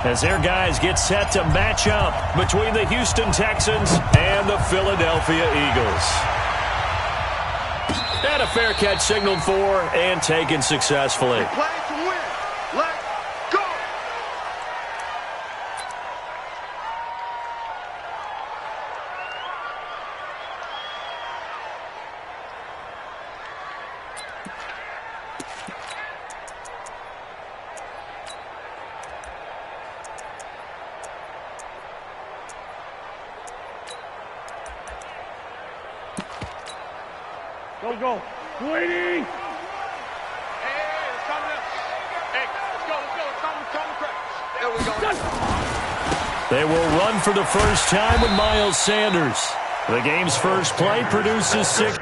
As their guys get set to match up between the Houston Texans and the Philadelphia Eagles. And a fair catch signaled for and taken successfully. Play to win. Let's go. Go. Waiting. Hey, it's coming up. Hey, let's go. There we go. They will run for the first time with Miles Sanders. The game's first play produces 6.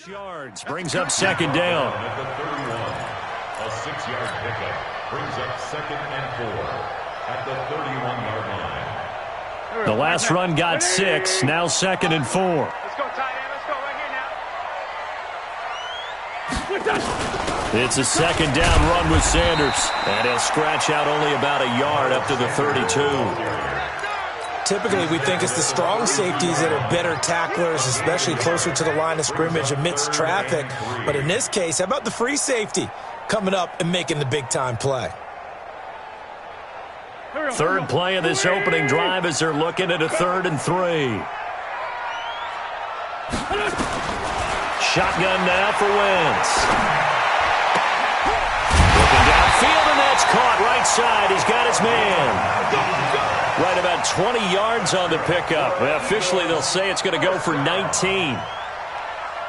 Yards brings up second down. At the 31, a 6-yard pickup brings up 2nd and 4 at the 31-yard line. The last run got 6, now 2nd and 4. Let's go, tight end. Let's go right here now. It's a second down run with Sanders. And he'll scratch out only about a yard up to the 32. Typically, we think it's the strong safeties that are better tacklers, especially closer to the line of scrimmage amidst traffic. But in this case, how about the free safety coming up and making the big-time play? Third play of this opening drive as they're looking at a 3rd and 3. Shotgun now for Wentz. Looking downfield, and that's caught right side. He's got his man. Right about 20 yards on the pickup. Well, officially, they'll say it's going to go for 19.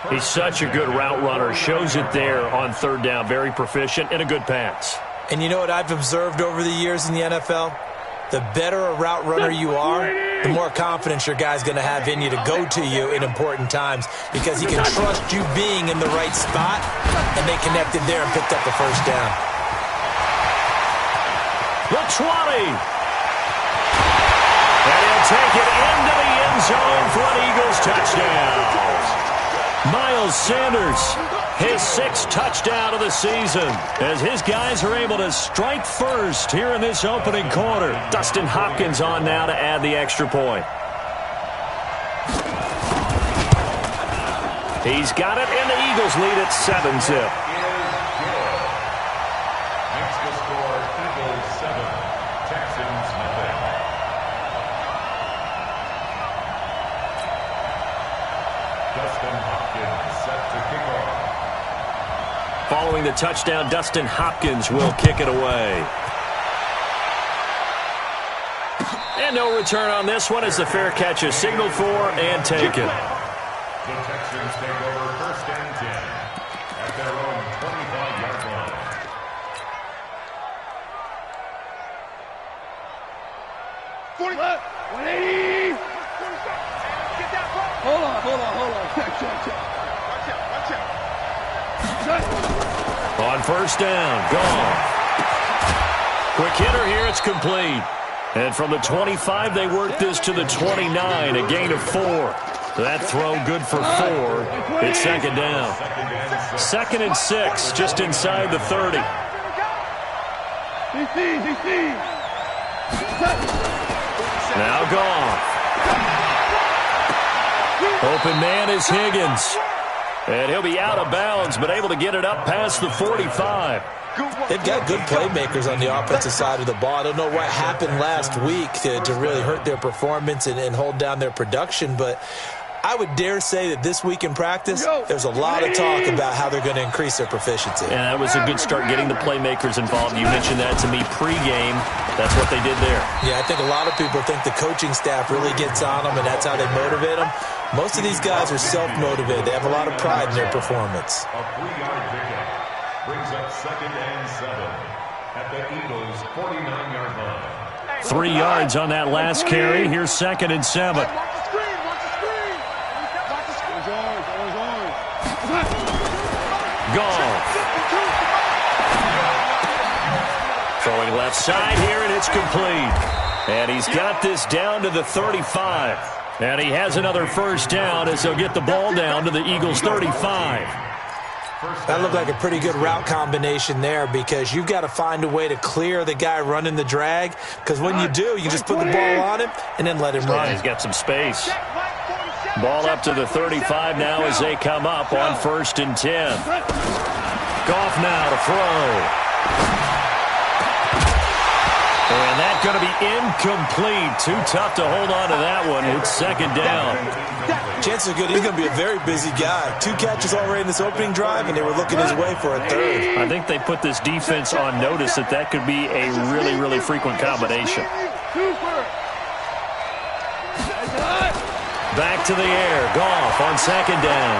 He's such a good route runner. Shows it there on 3rd down. Very proficient and a good pass. And you know what I've observed over the years in the NFL? The better a route runner you are, the more confidence your guy's going to have in you to go to you in important times because he can trust you being in the right spot, and they connected there and picked up the first down. The 20. And he'll take it into the end zone for an Eagles touchdown. Miles Sanders, his 6th touchdown of the season, as his guys are able to strike first here in this opening quarter. Dustin Hopkins on now to add the extra point. He's got it, and the Eagles lead at 7-zip. Next to score, Eagles 7, Texans nothing. Dustin Hopkins set to kick off. Following the touchdown, Dustin Hopkins will kick it away. And no return on this one as the fair catch is signaled for and taken. The Texans take over 1st and 10 at their own 25-yard line. Watch out. On 1st down, gone. Quick hitter here, it's complete. And from the 25, they work this to the 29, a gain of 4. That throw good for 4. It's 2nd down. 2nd and 6, just inside the 30. Now gone. Open man is Higgins. And he'll be out of bounds, but able to get it up past the 45. They've got good playmakers on the offensive side of the ball. I don't know what happened last week to really hurt their performance and hold down their production, but I would dare say that this week in practice, there's a lot of talk about how they're going to increase their proficiency. And that was a good start getting the playmakers involved. You mentioned that to me pregame. That's what they did there. Yeah, I think a lot of people think the coaching staff really gets on them, and that's how they motivate them. Most of these guys are self-motivated. They have a lot of pride in their performance. A 3-yard pickup brings up 2nd and 7 at the Eagles' 49-yard line. 3 yards on that last carry. Here's 2nd and 7. Gone. Throwing left side here, and it's complete. And he's got this down to the 35. And he has another first down as he'll get the ball down to the Eagles' 35. That looked like a pretty good route combination there because you've got to find a way to clear the guy running the drag, because when you do, you just put the ball on him and then let him run. He's got some space. Ball up to the 35 now as they come up on 1st and 10. Goff now to throw. And that's going to be incomplete. Too tough to hold on to that one. It's 2nd down. Chances are good he's going to be a very busy guy. 2 catches already in this opening drive, and they were looking his way for a 3rd. I think they put this defense on notice that could be a really, really frequent combination. Back to the air. Goff on 2nd down.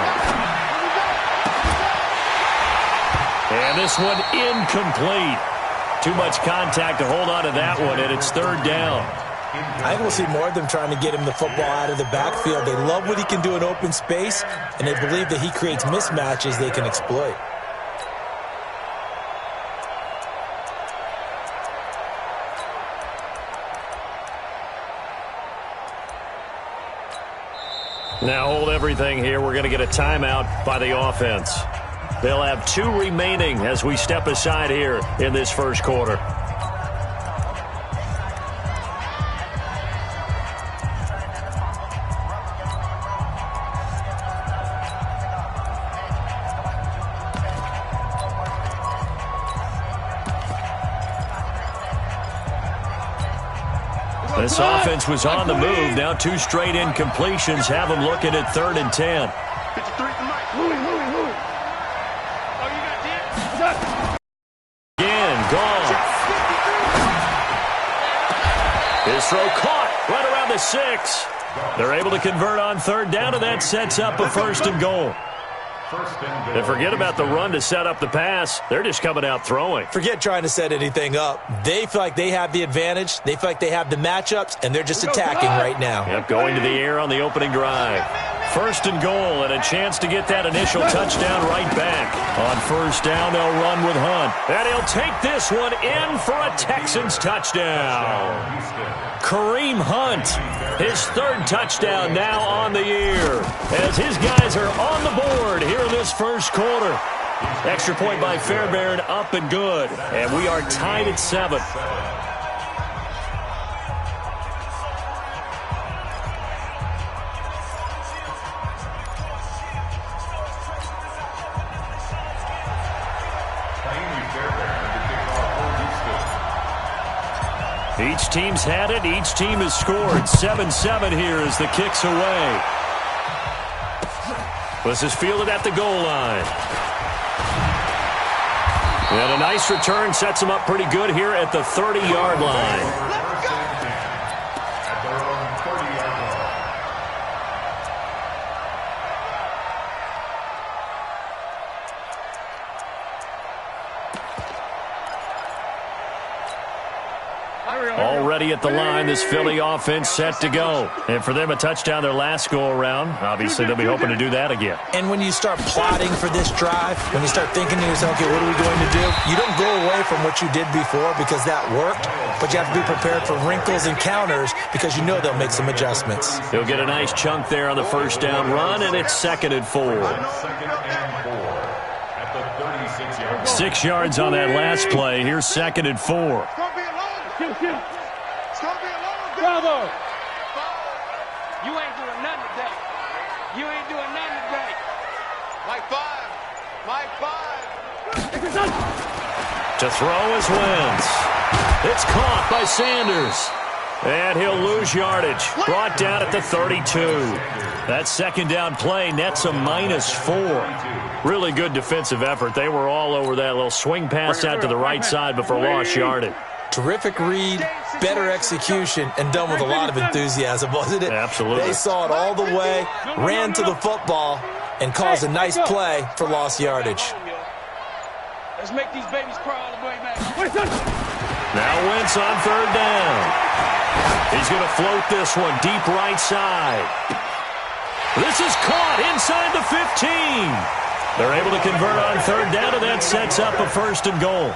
And this one incomplete. Too much contact to hold on to that one, and it's 3rd down. I think we'll see more of them trying to get him the football out of the backfield. They love what he can do in open space, and they believe that he creates mismatches they can exploit. Now hold everything here. We're going to get a timeout by the offense. They'll have 2 remaining as we step aside here in this first quarter. This offense was on the move. Now 2 straight incompletions have them looking at 3rd and 10. Again, gone. His throw caught right around the 6. They're able to convert on 3rd down, and that sets up a 1st and goal. And forget about the run to set up the pass. They're just coming out throwing. Forget trying to set anything up. They feel like they have the advantage. They feel like they have the matchups, and they're just attacking right now. Yep, going to the air on the opening drive. 1st and goal, and a chance to get that initial touchdown right back. On 1st down, they'll run with Hunt. And he'll take this one in for a Texans touchdown. Kareem Hunt, his 3rd touchdown now on the year, as his guys are on the board here in this first quarter. Extra point by Fairbairn, up and good. And we are tied at 7. Each team's had it. Each team has scored. 7-7 here as the kick's away. This is fielded at the goal line. And a nice return sets them up pretty good here at the 30-yard line. Already at the line, this Philly offense set to go. And for them, a touchdown their last go-around. Obviously, they'll be hoping to do that again. And when you start plotting for this drive, when you start thinking to yourself, okay, what are we going to do? You don't go away from what you did before because that worked, but you have to be prepared for wrinkles and counters because you know they'll make some adjustments. He'll get a nice chunk there on the first down run, and it's 2nd and 4. 6 yards on that last play. Here's 2nd and 4. Bravo! You ain't doing nothing today. You ain't doing nothing today. Mike 5. Mike 5. To throw is Wentz. It's caught by Sanders. And he'll lose yardage. Brought down at the 32. That second down play nets a -4. Really good defensive effort. They were all over that little swing pass out to the right side before lost yardage. Terrific read, better execution, and done with a lot of enthusiasm, wasn't it? Absolutely. They saw it all the way, ran to the football, and caused a nice play for lost yardage. Let's make these babies cry all the way, man. Now Wentz on third down. He's going to float this one deep right side. This is caught inside the 15. They're able to convert on third down, and that sets up a 1st and goal.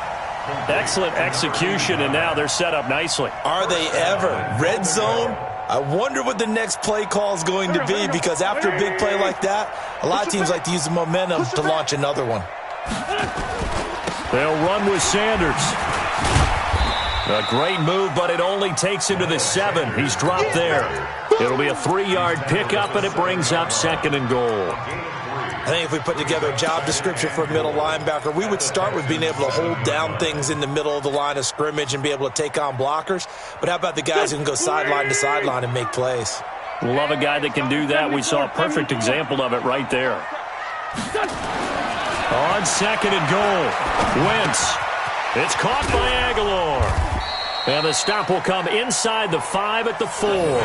Excellent execution, and now they're set up nicely. Are they ever? Red zone? I wonder what the next play call is going to be, because after a big play like that, a lot of teams like to use the momentum to launch another one. They'll run with Sanders. A great move, but it only takes him to the 7. He's dropped there. It'll be a 3-yard pickup, and it brings up 2nd and goal. I think if we put together a job description for a middle linebacker, we would start with being able to hold down things in the middle of the line of scrimmage and be able to take on blockers. But how about the guys who can go sideline to sideline and make plays? Love a guy that can do that. We saw a perfect example of it right there. On 2nd and goal, Wentz. It's caught by Aguilar. And the stop will come inside the 5 at the 4.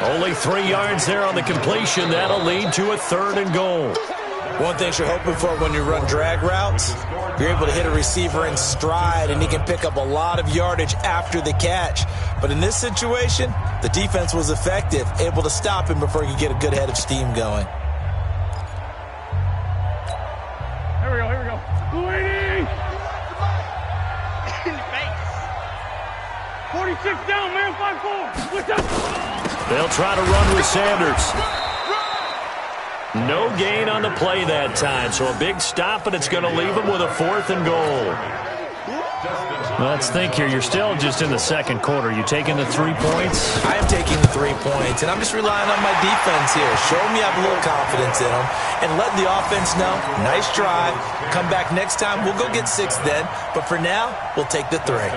Only 3 yards there on the completion. That'll lead to a 3rd and goal. One thing you're hoping for when you run drag routes, you're able to hit a receiver in stride, and he can pick up a lot of yardage after the catch. But in this situation, the defense was effective, able to stop him before he could get a good head of steam going. Here we go. Waiting. 46 down, man. 5-4. They'll try to run with Sanders. No gain on the play that time, so a big stop, and it's going to leave them with a 4th and goal. Let's think here. You're still just in the 2nd quarter. You taking the 3 points? I am taking the 3 points, and I'm just relying on my defense here. Show me I have a little confidence in them, and letting the offense know, nice drive. Come back next time. We'll go get 6 then, but for now, we'll take the 3.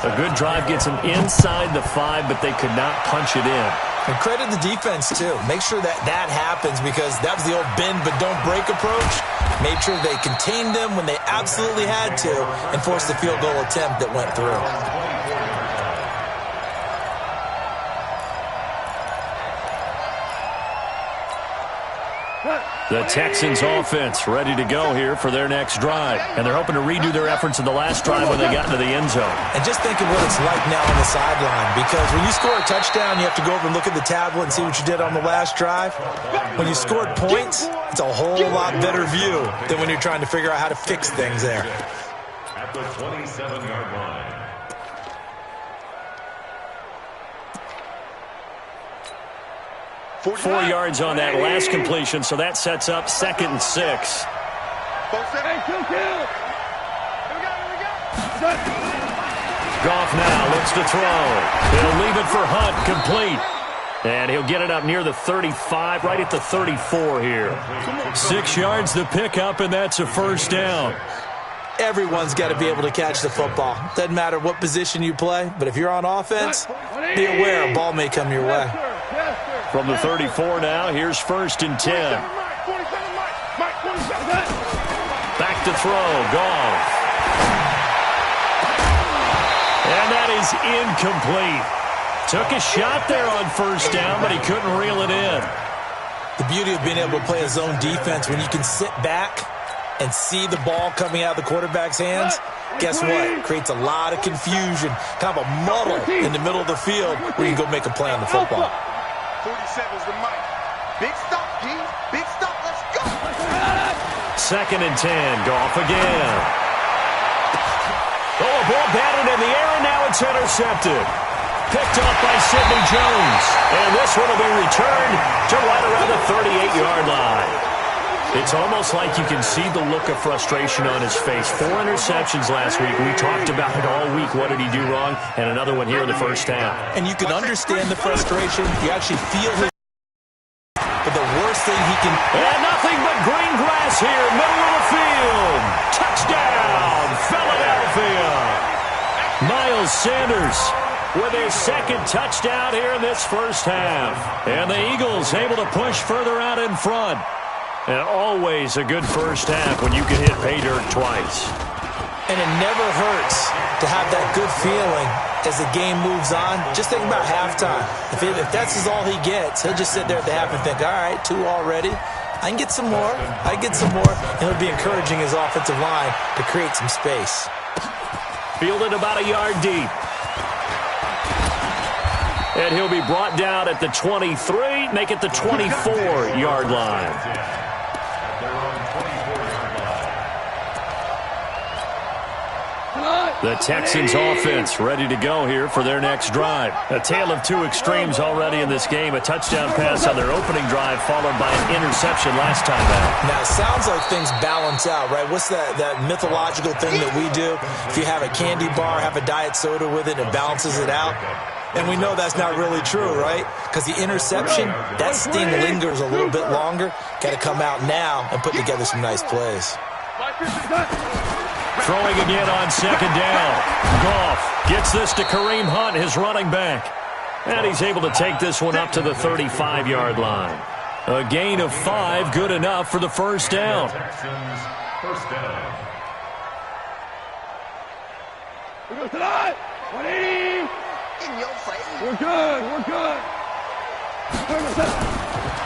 A good drive gets them inside the 5, but they could not punch it in. And credit the defense, too. Make sure that happens, because that was the old bend but don't break approach. Made sure they contained them when they absolutely had to and forced the field goal attempt that went through. The Texans offense ready to go here for their next drive. And they're hoping to redo their efforts in the last drive when they got into the end zone. And just think of what it's like now on the sideline, because when you score a touchdown, you have to go over and look at the tablet and see what you did on the last drive. When you scored points, it's a whole lot better view than when you're trying to figure out how to fix things there. At the 27-yard line. Four yards on that last completion, so that sets up 2nd and 6. Hey, kill. Goff now looks to throw. He'll leave it for Hunt, complete. And he'll get it up near the 35, right at the 34 here. 6 yards the pickup, and that's a 1st down. Everyone's got to be able to catch the football. Doesn't matter what position you play, but if you're on offense, be aware a ball may come your way. From the 34 now, here's 1st and 10. Back to throw, Goff. And that is incomplete. Took a shot there on 1st down, but he couldn't reel it in. The beauty of being able to play a zone defense, when you can sit back and see the ball coming out of the quarterback's hands, guess what? It creates a lot of confusion, kind of a muddle in the middle of the field where you can go make a play on the football. 47's the mic. Big stop, G. Big stop. Let's go. 2nd and 10. Goff again. Oh, a ball batted in the air, and now it's intercepted. Picked off by Sidney Jones. And this one will be returned to right around the 38-yard line. It's almost like you can see the look of frustration on his face. 4 interceptions last week. We talked about it all week. What did he do wrong? And another one here in the 1st half. And you can understand the frustration. You actually feel his. But the worst thing he can... And nothing but green grass here, middle of the field. Touchdown, Philadelphia. Miles Sanders with his second touchdown here in this first half. And the Eagles able to push further out in front. And always a good first half when you can hit pay dirt twice. And it never hurts to have that good feeling as the game moves on. Just think about halftime. If that's all he gets, he'll just sit there at the half and think, all right, 2 already. I can get some more. I can get some more. And he'll be encouraging his offensive line to create some space. Fielded about a yard deep. And he'll be brought down at the 23, make it the 24-yard line. The Texans offense ready to go here for their next drive. A tale of two extremes already in this game. A touchdown pass on their opening drive followed by an interception last time out. Now, it sounds like things balance out, right? What's that mythological thing that we do? If you have a candy bar, have a diet soda with it, it balances it out. And we know that's not really true, right? Because the interception, that sting lingers a little bit longer. Got to come out now and put together some nice plays. Throwing again on second down. Goff gets this to Kareem Hunt, his running back. And he's able to take this one up to the 35-yard line. A gain of 5, good enough for the first down. Texans, first down. We go tonight. 180. In your face. We're good. We're good.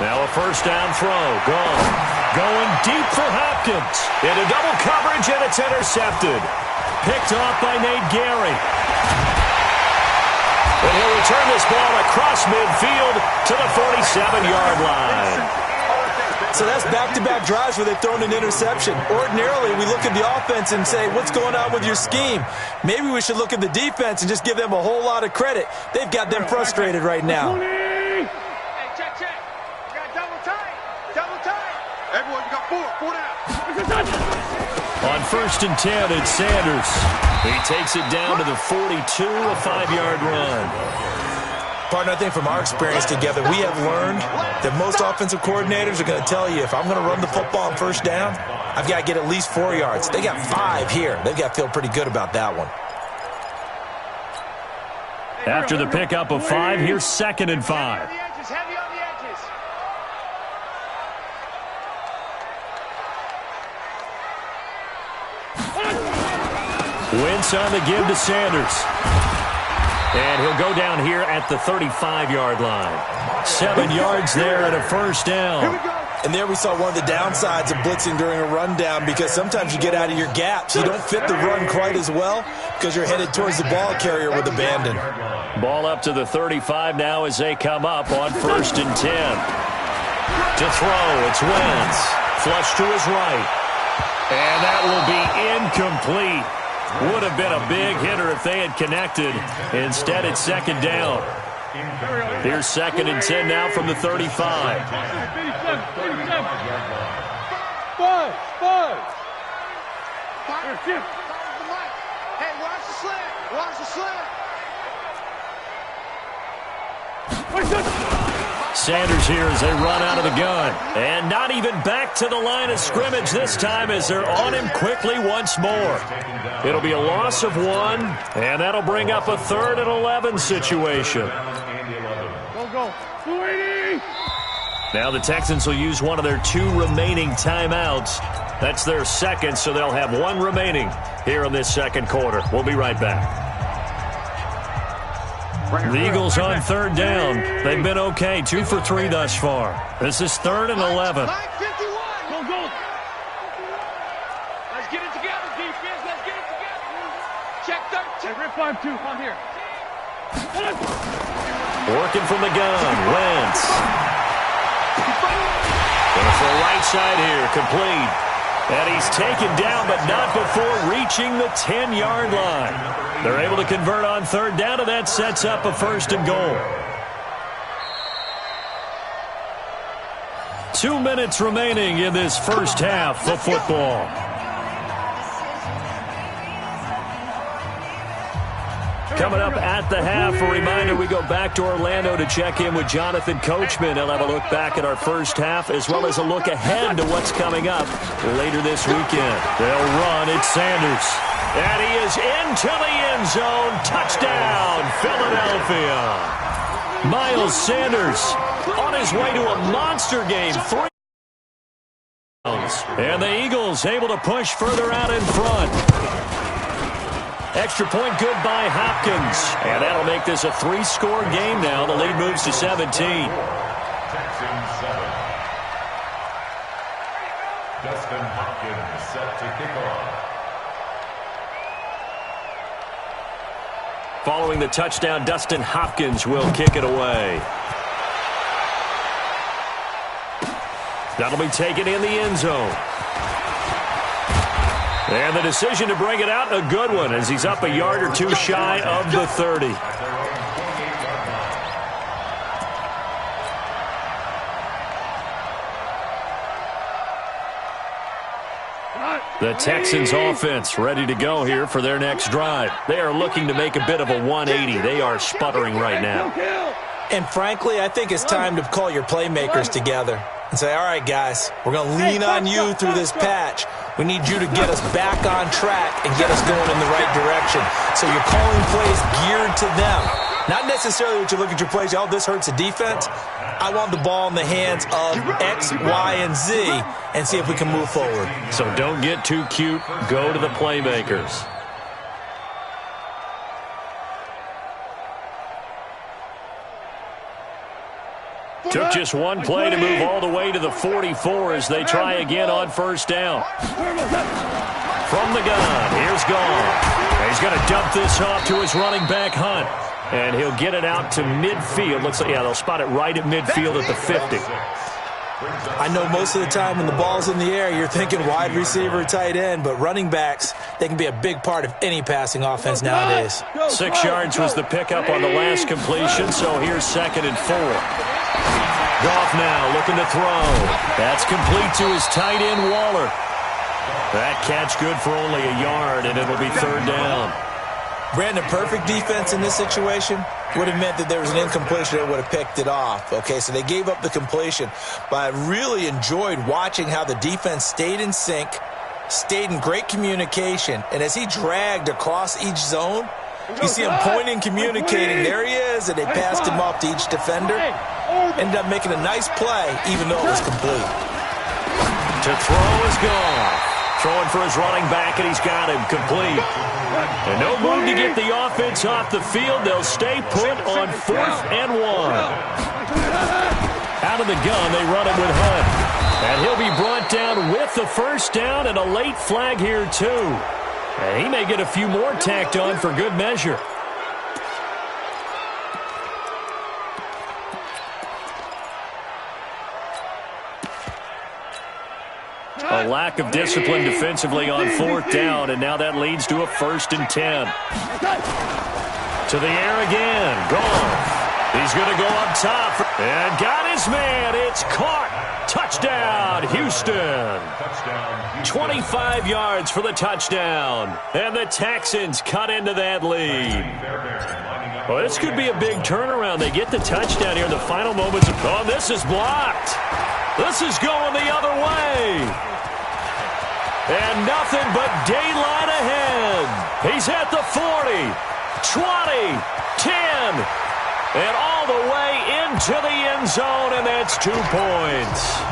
Now a first down throw. Gone. Going deep for Hopkins. Into double coverage, and it's intercepted. Picked off by Nate Gary. And he'll return this ball across midfield to the 47-yard line. So that's back-to-back drives where they've thrown an interception. Ordinarily, we look at the offense and say, what's going on with your scheme? Maybe we should look at the defense and just give them a whole lot of credit. They've got them frustrated right now. Hey, Check. You got double tight. Everyone, you got 4 down. On first and 10, it's Sanders. He takes it down to the 42, a 5-yard run. Partner, I think from our experience together, we have learned that most offensive coordinators are going to tell you, if I'm going to run the football on first down, I've got to get at least 4 yards. They got 5 here. They've got to feel pretty good about that one. After the pickup of 5, here's second and 5. Heavy on the edges. Wentz on the give to Sanders. And he'll go down here at the 35-yard line. 7 yards there and a first down. And there we saw one of the downsides of blitzing during a rundown, because sometimes you get out of your gaps. You don't fit the run quite as well because you're headed towards the ball carrier with abandon. Ball up to the 35 now as they come up on first and 10. To throw, it's Wentz. Flush to his right. And that will be incomplete. Would have been a big hitter if they had connected. Instead, it's second down. Here's second and 10 now from the 35. Five. Hey, watch the slant. Watch the slant. Sanders here as they run out of the gun. And not even back to the line of scrimmage this time as they're on him quickly once more. It'll be a loss of 1, and that'll bring up a 3rd and 11 situation. Go. 280. Now the Texans will use one of their 2 remaining timeouts. That's their second, so they'll have 1 remaining here in this second quarter. We'll be right back. The Eagles on third down. They've been okay, 2 for 3 thus far. This is 3rd and 11. Go. Let's get it together, defense. Let's get it together. Check 13. Rip 5-2. Come here. Working from the gun, Wentz. Going for a right side here, complete. And he's taken down, but not before reaching the 10-yard line. They're able to convert on third down, and that sets up a 1st and goal. 2 minutes remaining in this first half of football. Coming up at at the half. A reminder, we go back to Orlando to check in with Jonathan Coachman. He'll have a look back at our first half as well as a look ahead to what's coming up later this weekend. They'll run. It's Sanders. And he is into the end zone. Touchdown, Philadelphia. Miles Sanders on his way to a monster game. 3. And the Eagles able to push further out in front. Extra point good by Hopkins. And that'll make this a 3-score game now. The lead moves to 17. Texans 7. Dustin Hopkins set to kick off. Following the touchdown, Dustin Hopkins will kick it away. That'll be taken in the end zone. And the decision to bring it out, a good one, as he's up a yard or two shy of the 30. The Texans offense ready to go here for their next drive. They are looking to make a bit of a 180. They are sputtering right now. And frankly, I think it's time to call your playmakers together and say, all right, guys, we're going to lean on you through this patch. We need you to get us back on track and get us going in the right direction. So you're calling plays geared to them. Not necessarily what you look at your plays, oh, this hurts the defense. I want the ball in the hands of X, Y, and Z and see if we can move forward. So don't get too cute. Go to the playmakers. Took just one play to move all the way to the 44 as they try again on first down. From the gun, here's Gone. He's going to dump this off to his running back, Hunt. And he'll get it out to midfield. Looks like, yeah, they'll spot it right at midfield at the 50. I know most of the time when the ball's in the air, you're thinking wide receiver, tight end, but running backs, they can be a big part of any passing offense nowadays. 6 yards was the pickup on the last completion, so here's 2nd and 4. Goff now looking to throw. That's complete to his tight end, Waller. That catch good for only a yard, and it'll be 3rd down. Brandon, perfect defense in this situation would have meant that there was an incompletion that would have picked it off. Okay, so they gave up the completion. But I really enjoyed watching how the defense stayed in sync, stayed in great communication, and as he dragged across each zone, you see him pointing, communicating. There he is, and they passed him off to each defender. Ended up making a nice play, even though it was complete. To throw is gone. Throwing for his running back, and he's got him complete. And no move to get the offense off the field. They'll stay put on 4th and 1. Out of the gun, they run it with Hunt. And he'll be brought down with the first down and a late flag here, too. And he may get a few more tacked on for good measure. A lack of discipline defensively on 4th down, and now that leads to a 1st and 10. To the air again. Gone. He's going to go up top. And got his man. It's caught. Touchdown, Houston. 25 yards for the touchdown. And the Texans cut into that lead. Well, this could be a big turnaround. They get the touchdown here in the final moments. Oh, this is blocked. This is going the other way. And nothing but daylight ahead. He's at the 40, 20, 10, and all the way into the end zone, and that's 2 points.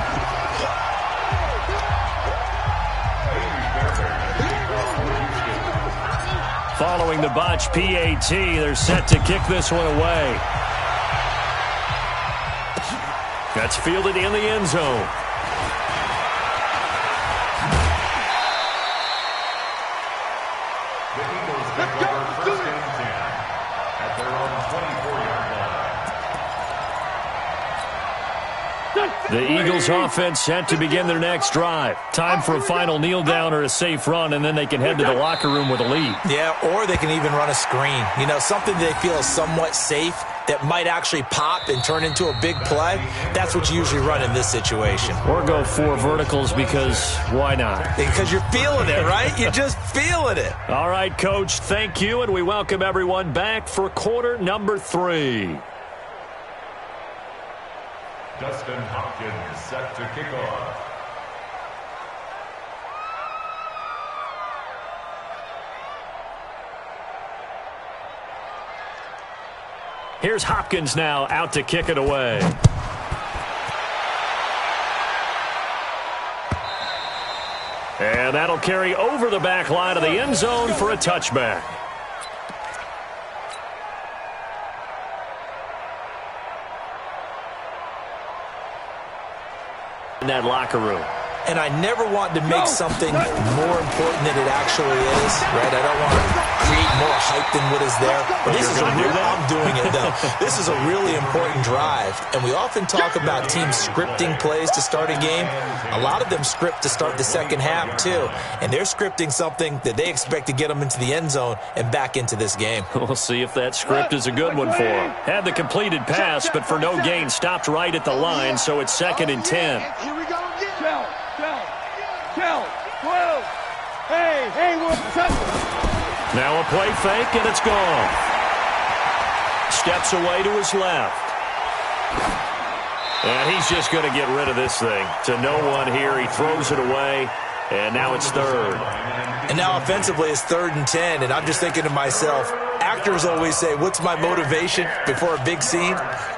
Following the botch PAT, they're set to kick this one away. That's fielded in the end zone. The Eagles offense set to begin their next drive. Time for a final kneel down or a safe run, and then they can head to the locker room with a lead. Yeah, or they can even run a screen. You know, something they feel is somewhat safe that might actually pop and turn into a big play, that's what you usually run in this situation. Or go 4 verticals because why not? Because you're feeling it, right? You're just feeling it. All right, Coach, thank you, and we welcome everyone back for quarter number 3. Dustin Hopkins set to kick off. Here's Hopkins now out to kick it away. And that'll carry over the back line of the end zone for a touchback. In that locker room. And I never want to make something more important than it actually is, right? I don't want to create more hype than what is there. But this is I'm doing it, though. This is a really important drive. And we often talk about teams scripting plays to start a game. A lot of them script to start the second half, too. And they're scripting something that they expect to get them into the end zone and back into this game. We'll see if that script is a good one for them. Had the completed pass, but for no gain, stopped right at the line, so it's 2nd and 10. Here we go again. Tell. Hey, what's up? Now a play fake, and it's gone. Steps away to his left. And he's just going to get rid of this thing. To no one here, he throws it away, and now it's 3rd. And now offensively it's 3rd and 10, and I'm just thinking to myself, actors always say, what's my motivation before a big scene?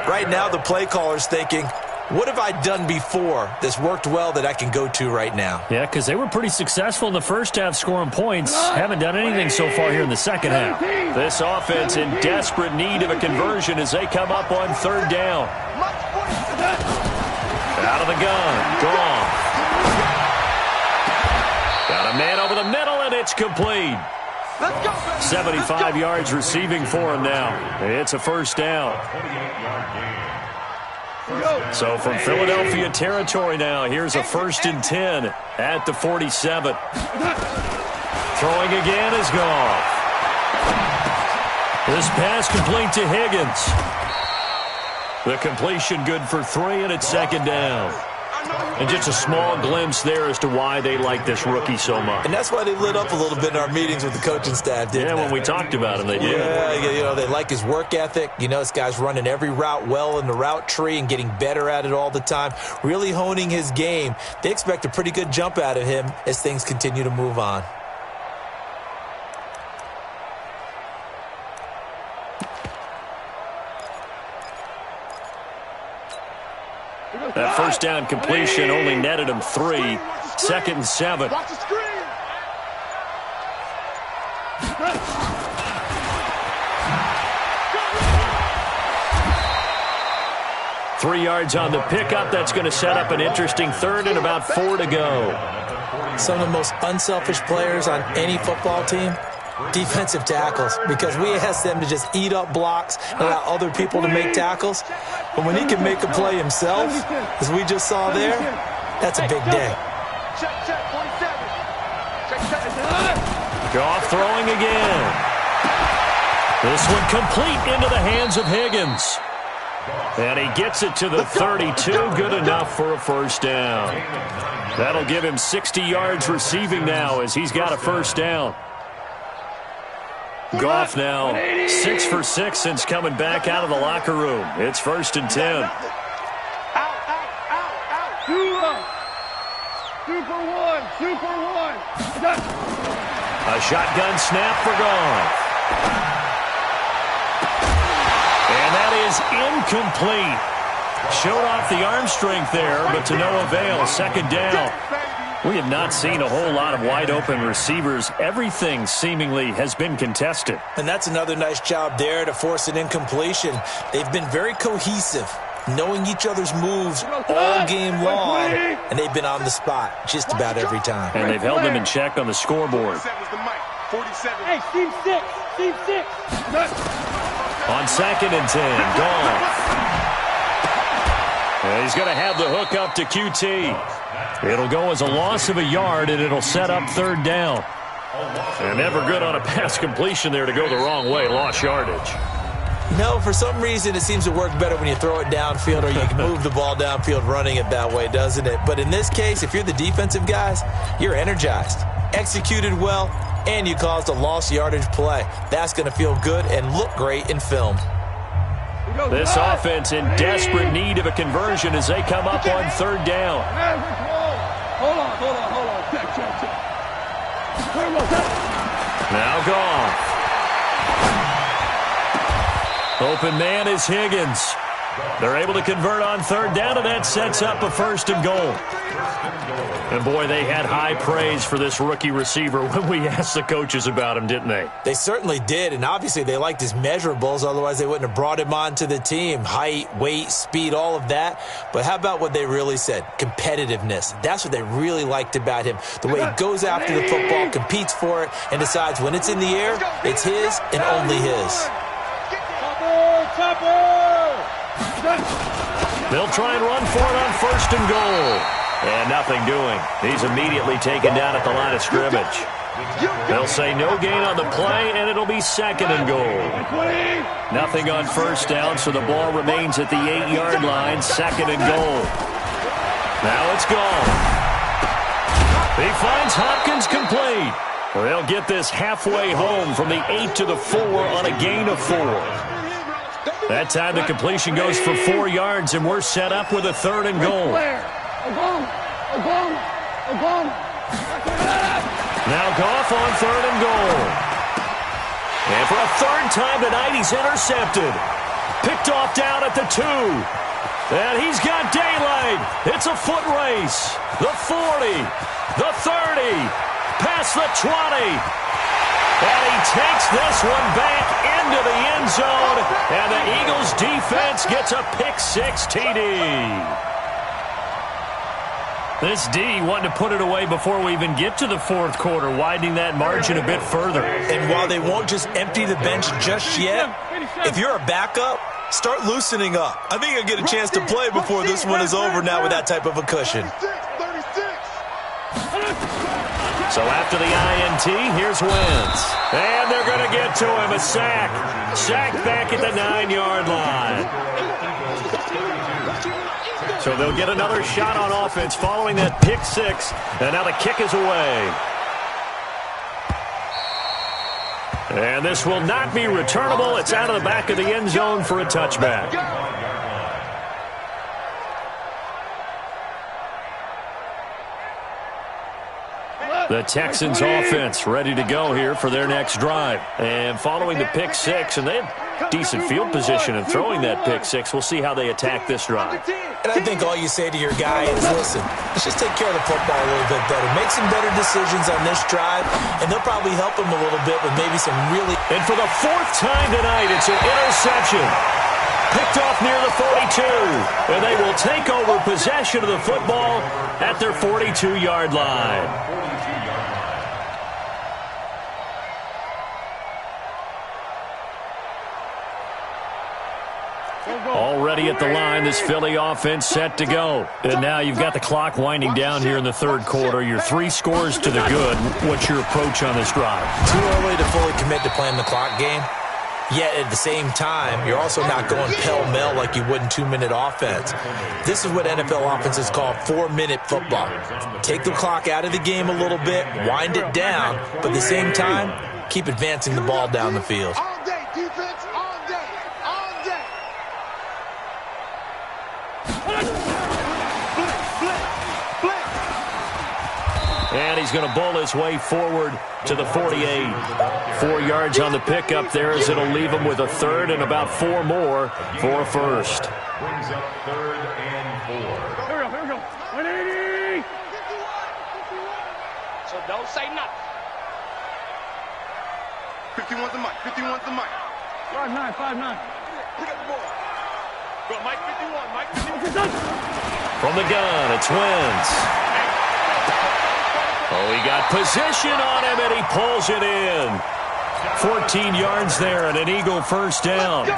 Right now the play caller's thinking, what have I done before that's worked well that I can go to right now? Yeah, because they were pretty successful in the first half scoring points. Haven't done anything so far here in the second half. This offense in desperate need of a conversion as they come up on 3rd down. Out of the gun. Gone. Got a man over the middle, and it's complete. 75 yards receiving for him now. It's a 1st down. So from Philadelphia territory now, here's a 1st and 10 at the 47. Throwing again is Goff. This pass complete to Higgins. The completion good for 3, and it's 2nd down. And just a small glimpse there as to why they like this rookie so much. And that's why they lit up a little bit in our meetings with the coaching staff, didn't they? Yeah, when we talked about him, they did. Yeah, they like his work ethic. This guy's running every route well in the route tree and getting better at it all the time, really honing his game. They expect a pretty good jump out of him as things continue to move on. That 1st down completion only netted him 3. 2nd and 7. Watch the screen. 3 yards on the pickup. That's going to set up an interesting 3rd and about 4 to go. Some of the most unselfish players on any football team, defensive tackles, because we ask them to just eat up blocks and allow other people to make tackles. But when he can make a play himself, as we just saw there, that's a big day. Check, 47. Check. Goff throwing again. This one complete into the hands of Higgins. And he gets it to the 32. Good enough for a 1st down. That'll give him 60 yards receiving now as he's got a 1st down. Goff now 6 for 6 since coming back out of the locker room. It's 1st and 10. Out. 2 for 1. 2 for 1. A shotgun snap for Goff. And that is incomplete. Showed off the arm strength there, but to no avail. 2nd down. We have not seen a whole lot of wide-open receivers. Everything seemingly has been contested. And that's another nice job there to force an incompletion. They've been very cohesive, knowing each other's moves all game long, and they've been on the spot just about every time. And they've held them in check on the scoreboard. 47. Hey, Team 6. Team 6. On 2nd and 10, Goff. And he's going to have the hook up to QT. It'll go as a loss of a yard, and it'll set up 3rd down. And never good on a pass completion there to go the wrong way. Lost yardage. No, for some reason it seems to work better when you throw it downfield or you can move the ball downfield running it that way, doesn't it? But in this case, if you're the defensive guys, you're energized, executed well, and you caused a lost yardage play. That's going to feel good and look great in film. This offense in desperate need of a conversion as they come up on third down. Hold on. Check. Now Goff. Open man is Higgins. They're able to convert on third down, and that sets up a first and goal. And, boy, they had high praise for this rookie receiver when we asked the coaches about him, didn't they? They certainly did, and obviously they liked his measurables. Otherwise, they wouldn't have brought him onto the team. Height, weight, speed, all of that. But how about what they really said? Competitiveness. That's what they really liked about him. The way he goes after the football, competes for it, and decides when it's in the air, it's his and only his. They'll try and run for it on first and goal. And nothing doing. He's immediately taken down at the line of scrimmage. They'll say no gain on the play, and it'll be second and goal. Nothing on first down, so the ball remains at the 8-yard line, second and goal. Now it's gone. He finds Hopkins complete. They'll get this halfway home from the 8 to the 4 on a gain of 4. That time the completion goes for 4 yards, and we're set up with a third and goal. Now Goff on third and goal. And for a third time tonight, he's intercepted. Picked off down at the 2. And he's got daylight. It's a foot race. The 40, the 30, past the 20. And he takes this one back into the end zone. And the Eagles defense gets a pick-6 TD. This D wanting to put it away before we even get to the fourth quarter, widening that margin a bit further. And while they won't just empty the bench just yet, if you're a backup, start loosening up. I think you'll get a chance to play before this one is over now with that type of a cushion. So after the INT, here's Wentz. And they're going to get to him, a sack. Sack back at the 9-yard line. So they'll get another shot on offense following that pick-6. And now the kick is away. And this will not be returnable. It's out of the back of the end zone for a touchback. The Texans offense ready to go here for their next drive. And following the pick-6, and they have decent field position in throwing that pick-6. We'll see how they attack this drive. And I think all you say to your guy is, listen, let's just take care of the football a little bit better. Make some better decisions on this drive, and they'll probably help him a little bit with maybe some really... And for the 4th time tonight, it's an interception. Picked off near the 42. And they will take over possession of the football at their 42-yard line. Already at the line, this Philly offense set to go. And now you've got the clock winding down here in the third quarter. You're 3 scores to the good. What's your approach on this drive? Too early to fully commit to playing the clock game. Yet at the same time, you're also not going pell-mell like you would in 2-minute offense. This is what NFL offenses call 4-minute football. Take the clock out of the game a little bit, wind it down, but at the same time, keep advancing the ball down the field. All day, defense, all day, all day. And he's going to bowl his way forward to the 48. 4 yards on the pickup there as it'll leave him with a third and about 4 more for a first. Brings up 3rd and 4. Here we go. 180. So don't say nothing. 51's the mic, 51's the mic. 5'9", 5'9". Pick up the ball. Go, Mike 51, Mike 51. From the gun, it's Wentz. Oh, he got position on him, and he pulls it in. 14 yards there and an Eagle first down.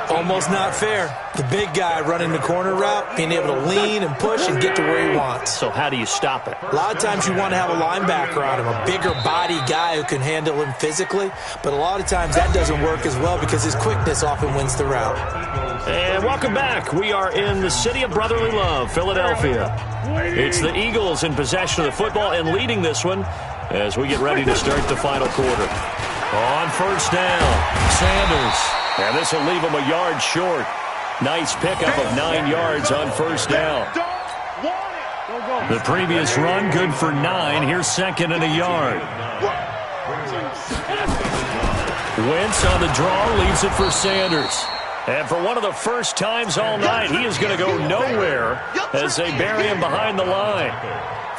Almost not fair. The big guy running the corner route, being able to lean and push and get to where he wants. So how do you stop it? A lot of times you want to have a linebacker on him, a bigger body guy who can handle him physically, but a lot of times that doesn't work as well because his quickness often wins the route. And welcome back. We are in the city of brotherly love, Philadelphia. It's the Eagles in possession of the football and leading this one as we get ready to start the final quarter. On first down, Sanders. And this will leave him a yard short. Nice pickup of 9 yards on first down. The previous run, good for 9. Here's second and a yard. Wentz on the draw, leaves it for Sanders. And for one of the first times all night, he is going to go nowhere as they bury him behind the line.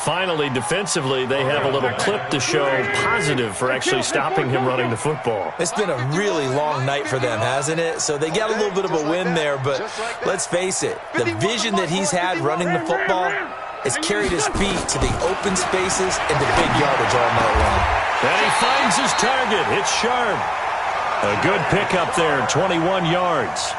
Finally, defensively, they have a little clip to show positive for actually stopping him running the football. It's been a really long night for them, hasn't it? So they got a little bit of a win there, but let's face it, the vision that he's had running the football has carried his feet to the open spaces and the big yardage all night long. And he finds his target. It's Sharp. A good pickup there, 21 yards.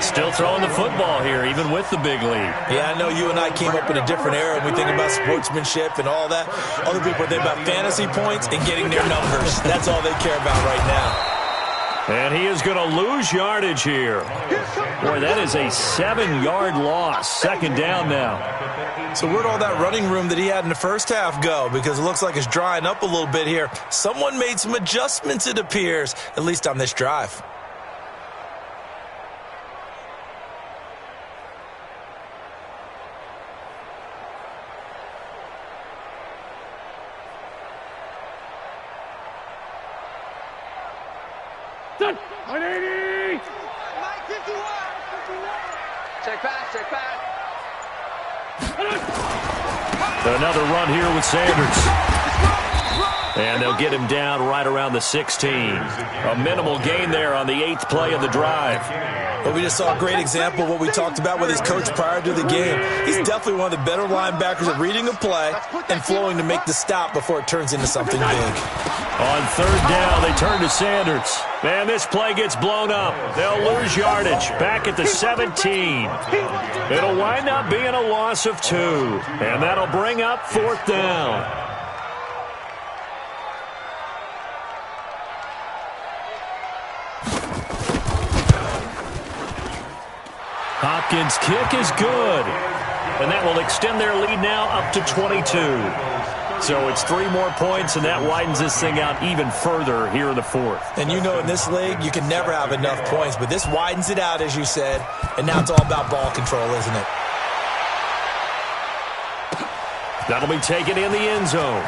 Still throwing the football here, even with the big lead. Yeah, I know you and I came up in a different era and we think about sportsmanship and all that. Other people think about fantasy points and getting their numbers. That's all they care about right now. And he is going to lose yardage here. Boy, that is a 7-yard loss. Second down now. So where'd all that running room that he had in the first half go? Because it looks like it's drying up a little bit here. Someone made some adjustments, it appears, at least on this drive. Done. 180. Check pass. Another run here with Sanders. And they'll get him down right around the 16. A minimal gain there on the 8th play of the drive. But we just saw a great example of what we talked about with his coach prior to the game. He's definitely one of the better linebackers at reading a play and flowing to make the stop before it turns into something big. On third down, they turn to Sanders. Man, this play gets blown up. They'll lose yardage back at the 17. It'll wind up being a loss of 2. And that'll bring up fourth down. Hopkins' kick is good. And that will extend their lead now up to 22. So it's 3 more points, and that widens this thing out even further here in the fourth. And you know in this league, you can never have enough points, but this widens it out, as you said, and now it's all about ball control, isn't it? That'll be taken in the end zone.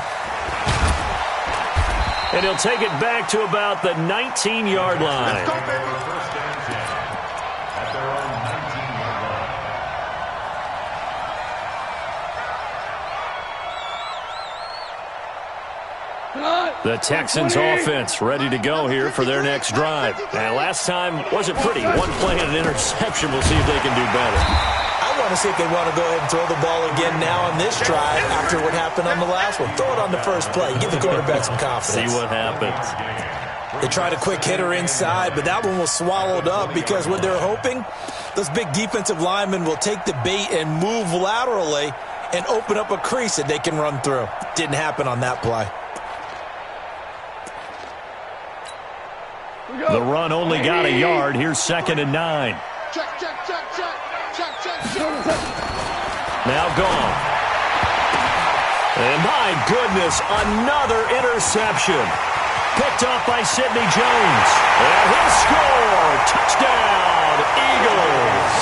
And he'll take it back to about the 19-yard line. The Texans offense ready to go here for their next drive. And last time wasn't pretty. One play and an interception. We'll see if they can do better. I want to see if they want to go ahead and throw the ball again now on this drive after what happened on the last one. Throw it on the first play. Give the quarterback some confidence. See what happens. They tried a quick hitter inside, but that one was swallowed up because what they're hoping, those big defensive linemen will take the bait and move laterally and open up a crease that they can run through. Didn't happen on that play. The run only got a yard. Here's second and 9. Check. Now gone. And my goodness, another interception. Picked off by Sidney Jones. And he'll score. Touchdown, Eagles.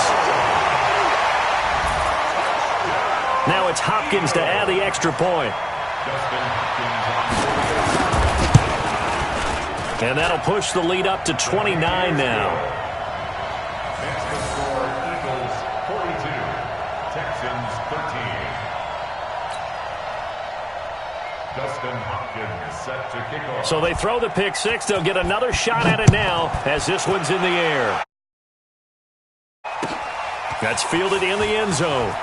Now it's Hopkins to add the extra point. And that'll push the lead up to 29 now. Next to score, Eagles 42, Texans 13. Dustin Hopkins set to kick off. So they throw the pick six. They'll get another shot at it now as this one's in the air. That's fielded in the end zone.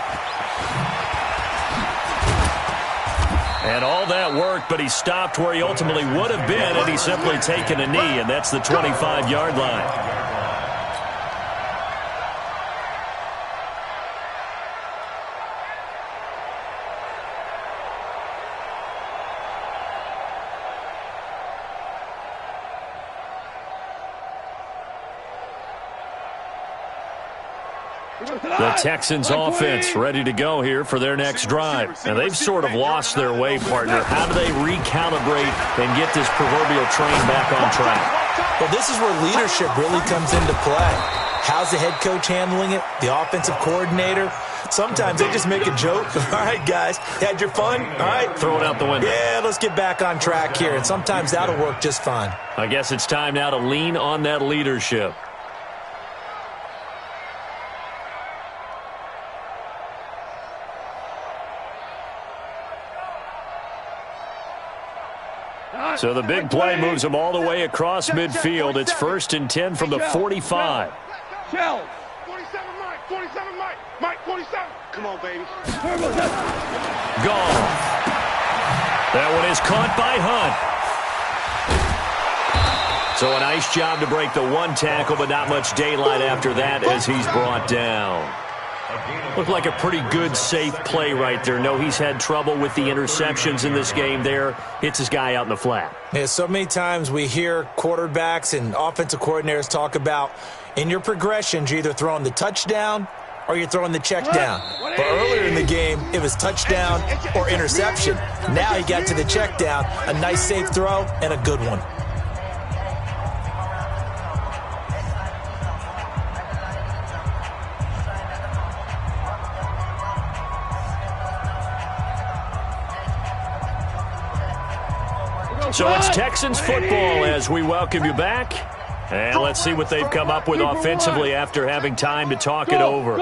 And all that work, but he stopped where he ultimately would have been had he simply taken a knee, and that's the 25-yard line. The Texans offense ready to go here for their next drive. And they've sort of lost their way, partner. How do they recalibrate and get this proverbial train back on track? Well, this is where leadership really comes into play. How's the head coach handling it? The offensive coordinator? Sometimes they just make a joke. All right, guys, had your fun? All right. Throw it out the window. Yeah, let's get back on track here. And sometimes that'll work just fine. I guess it's time now to lean on that leadership. So the big play moves them all the way across midfield. It's 1st and 10 from the 45. 47, Mike. 47, Mike. Mike, 47. Come on, baby. Gone. That one is caught by Hunt. So a nice job to break the one tackle, but not much daylight after that as he's brought down. Looked like a pretty good, safe play right there. No, he's had trouble with the interceptions in this game there. Hits his guy out in the flat. Yeah, so many times we hear quarterbacks and offensive coordinators talk about in your progressions, you're either throwing the touchdown or you're throwing the check down. But earlier in the game, it was touchdown or interception. Now he got to the check down, a nice safe throw and a good one. So it's Texans football as we welcome you back. And let's see what they've come up with offensively after having time to talk it over.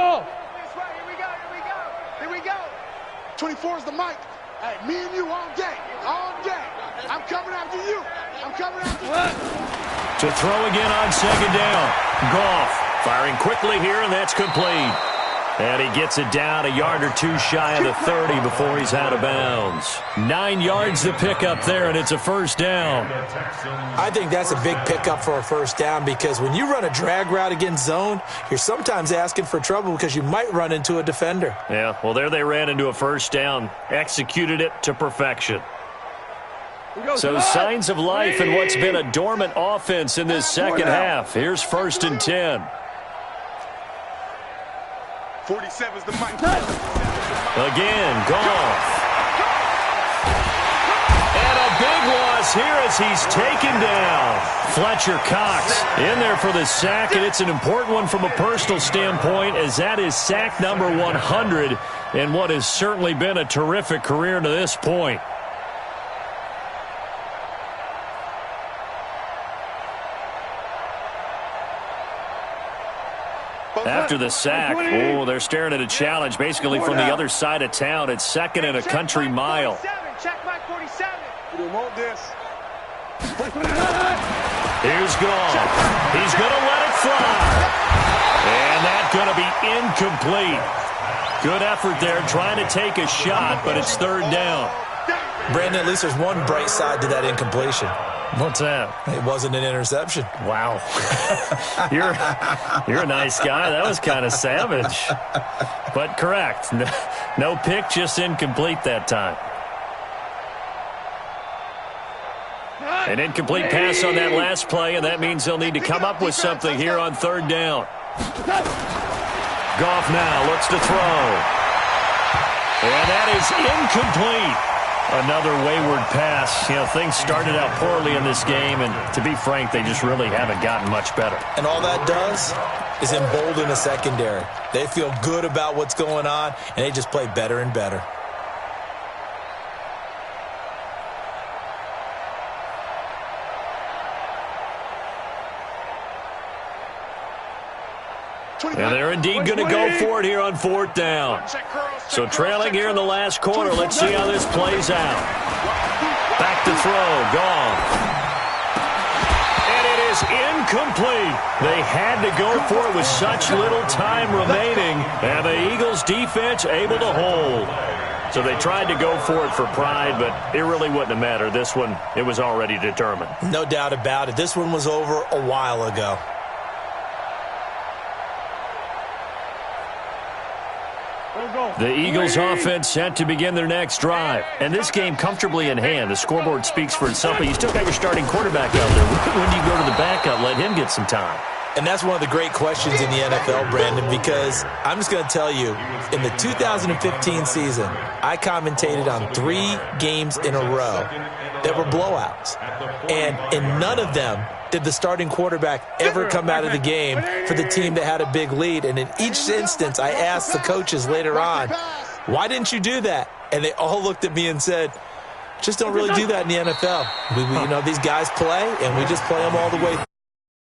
Here we go. 24 is the mic. Hey, me and you all day. I'm coming after you. To throw again on 2nd down. Goff firing quickly here, and that's complete. And he gets it down a yard or two shy of the 30 before he's out of bounds. 9 yards to pick up there, and it's a 1st down. I think that's a big pickup for a 1st down because when you run a drag route against zone, you're sometimes asking for trouble because you might run into a defender. Yeah, well, there they ran into a 1st down. Executed it to perfection. So signs of life in what's been a dormant offense in this second half. Here's 1st and 10. 47 is the mic. Again, Goff. And a big loss here as he's taken down. Fletcher Cox in there for the sack, and it's an important one from a personal standpoint as that is sack number 100 in what has certainly been a terrific career to this point. After the sack, they're staring at a challenge basically from the other side of town. It's 2nd and a country mile. Check Mike 47. We want this. Here's Goff. He's going to let it fly. And that's going to be incomplete. Good effort there trying to take a shot, but it's 3rd down. Brandon, at least there's one bright side to that incompletion. What's that? It wasn't an interception. Wow. You're a nice guy. That was kind of savage. But correct. No pick, just incomplete that time. An incomplete pass on that last play, and that means they'll need to come up with something here on 3rd down. Goff now looks to throw. And that is incomplete. Another wayward pass. You know, things started out poorly in this game, and to be frank, they just really haven't gotten much better. And all that does is embolden the secondary. They feel good about what's going on, and they just play better and better. And they're indeed going to go for it here on 4th down. So trailing here in the last quarter. Let's see how this plays out. Back to throw. Gone. And it is incomplete. They had to go for it with such little time remaining. And the Eagles defense able to hold. So they tried to go for it for pride, but it really wouldn't have mattered. This one, it was already determined. No doubt about it. This one was over a while ago. The Eagles offense set to begin their next drive. And this game comfortably in hand. The scoreboard speaks for itself, but you still got your starting quarterback out there. When do you go to the backup, let him get some time? And that's one of the great questions in the NFL, Brandon, because I'm just going to tell you, in the 2015 season, I commentated on 3 games in a row that were blowouts. And in none of them did the starting quarterback ever come out of the game for the team that had a big lead. And in each instance, I asked the coaches later on, why didn't you do that? And they all looked at me and said, just don't really do that in the NFL. You know, these guys play, and we just play them all the way.